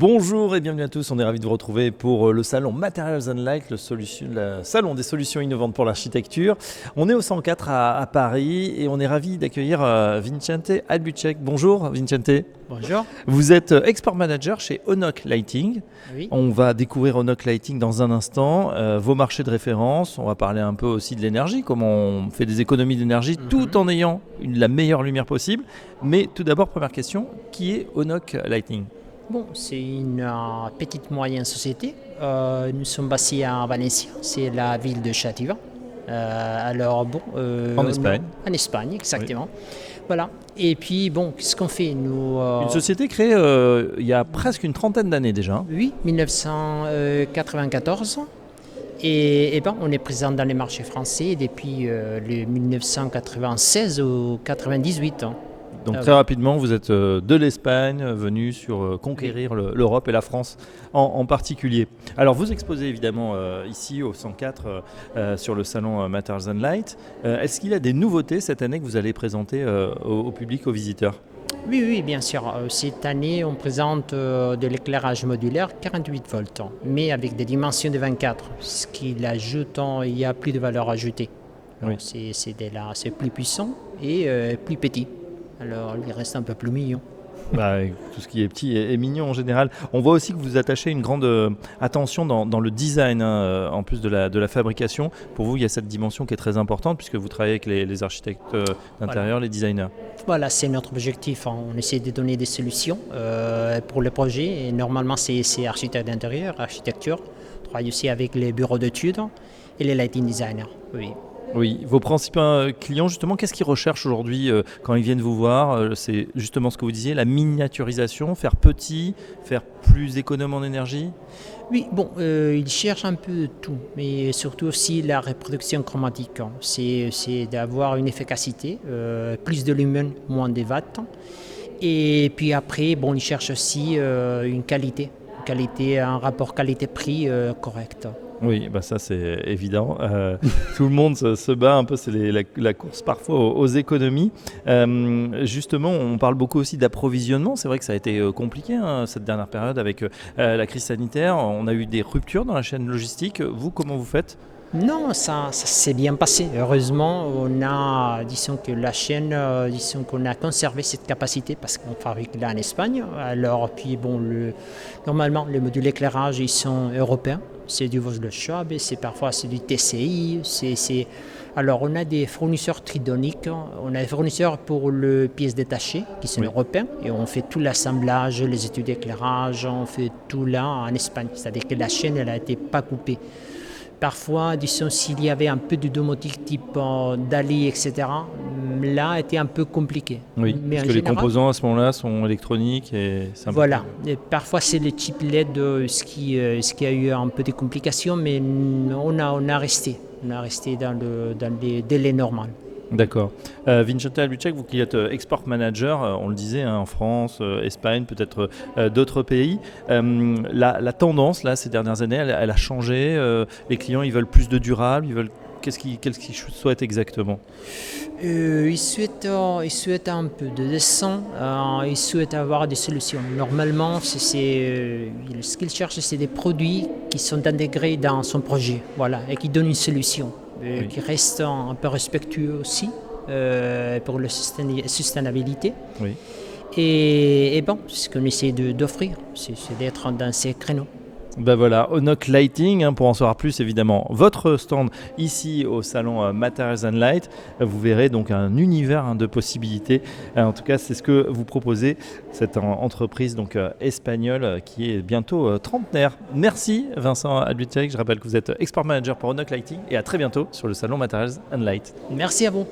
Bonjour et bienvenue à tous, on est ravis de vous retrouver pour le salon Materials and Light, le salon des solutions innovantes pour l'architecture. On est au 104 à Paris et on est ravis d'accueillir Vicente Albucek. Bonjour Vicente. Bonjour. Vous êtes export manager chez Onoc Lighting. Oui. On va découvrir Onoc Lighting dans un instant, vos marchés de référence, on va parler un peu aussi de l'énergie, comment on fait des économies d'énergie tout en ayant la meilleure lumière possible. Mais tout d'abord, première question, qui est Onoc Lighting ? Bon, c'est une petite moyenne société. Nous sommes basés à Valencia, c'est la ville de Xàtiva. En Espagne. En Espagne, exactement. Oui. Voilà. Et puis, bon, qu'est-ce qu'on fait nous, Une société créée il y a presque une trentaine d'années déjà. Oui, 1994. Et on est présent dans les marchés français depuis le 1996 ou 98 ans. Donc très rapidement, vous êtes de l'Espagne, venu sur conquérir l'Europe et la France en particulier. Alors vous exposez évidemment ici au 104 sur le salon Materials and Light. Est-ce qu'il y a des nouveautés cette année que vous allez présenter au public, aux visiteurs ? Oui, bien sûr. Cette année, on présente de l'éclairage modulaire 48 volts, mais avec des dimensions de 24, ce qui l'ajoute, il y a plus de valeur ajoutée. Oui. C'est plus puissant et plus petit. Alors, il reste un peu plus mignon. Tout ce qui est petit est mignon en général. On voit aussi que vous attachez une grande attention dans le design, en plus de la fabrication. Pour vous, il y a cette dimension qui est très importante puisque vous travaillez avec les architectes d'intérieur, les designers. Voilà, c'est notre objectif. On essaie de donner des solutions pour le projet. Et normalement, c'est architecte d'intérieur, architecture. On travaille aussi avec les bureaux d'études et les lighting designers. Oui, vos principaux clients, justement, qu'est-ce qu'ils recherchent aujourd'hui quand ils viennent vous voir ? C'est justement ce que vous disiez, la miniaturisation, faire petit, faire plus économe en énergie ? Oui, ils cherchent un peu tout, mais surtout aussi la reproduction chromatique. C'est d'avoir une efficacité, plus de lumen, moins de watts. Et puis après, ils cherchent aussi une qualité, un rapport qualité-prix correct. Oui, ça c'est évident. Tout le monde se bat un peu, c'est la course parfois aux économies. Justement, on parle beaucoup aussi d'approvisionnement. C'est vrai que ça a été compliqué cette dernière période avec la crise sanitaire. On a eu des ruptures dans la chaîne logistique. Vous, comment vous faites ? Non, ça s'est bien passé. Heureusement, on a conservé cette capacité parce qu'on fabrique là en Espagne. Alors, puis normalement, les modules d'éclairage, ils sont européens. C'est du Vosloshab, parfois c'est du TCI. Alors, on a des fournisseurs tridoniques. On a des fournisseurs pour les pièces détachées qui sont européens. Et on fait tout l'assemblage, les études d'éclairage, on fait tout là en Espagne. C'est-à-dire que la chaîne, elle n'a été pas coupée. Parfois, s'il y avait un peu de domotique type DALI, etc., là, c'était un peu compliqué. Oui, mais parce que les composants à ce moment-là sont électroniques et c'est un voilà. Et parfois, c'est les chips LED, ce qui a eu un peu de complications, mais on a resté dans les délais normaux. D'accord. Vicente Albucek, vous qui êtes export manager, on le disait, en France, Espagne, peut-être d'autres pays. La tendance, là, ces dernières années, elle a changé. Les clients, ils veulent plus de durable. Qu'est-ce qu'ils souhaitent exactement ? Ils souhaitent un peu de dessin. Ils souhaitent avoir des solutions. Normalement, ce qu'ils cherchent, c'est des produits qui sont intégrés dans son projet, et qui donnent une solution. Qui reste un peu respectueux aussi pour la sustainabilité. Oui. Et ce qu'on essaie d'offrir, c'est d'être dans ces créneaux. Voilà, Onoc Lighting, pour en savoir plus évidemment, votre stand ici au salon Materials and Light, vous verrez donc un univers de possibilités. En tout cas, c'est ce que vous proposez, cette entreprise donc espagnole qui est bientôt trentenaire. Merci Vincent Albucek, je rappelle que vous êtes export manager pour Onoc Lighting et à très bientôt sur le salon Materials and Light. Merci à vous.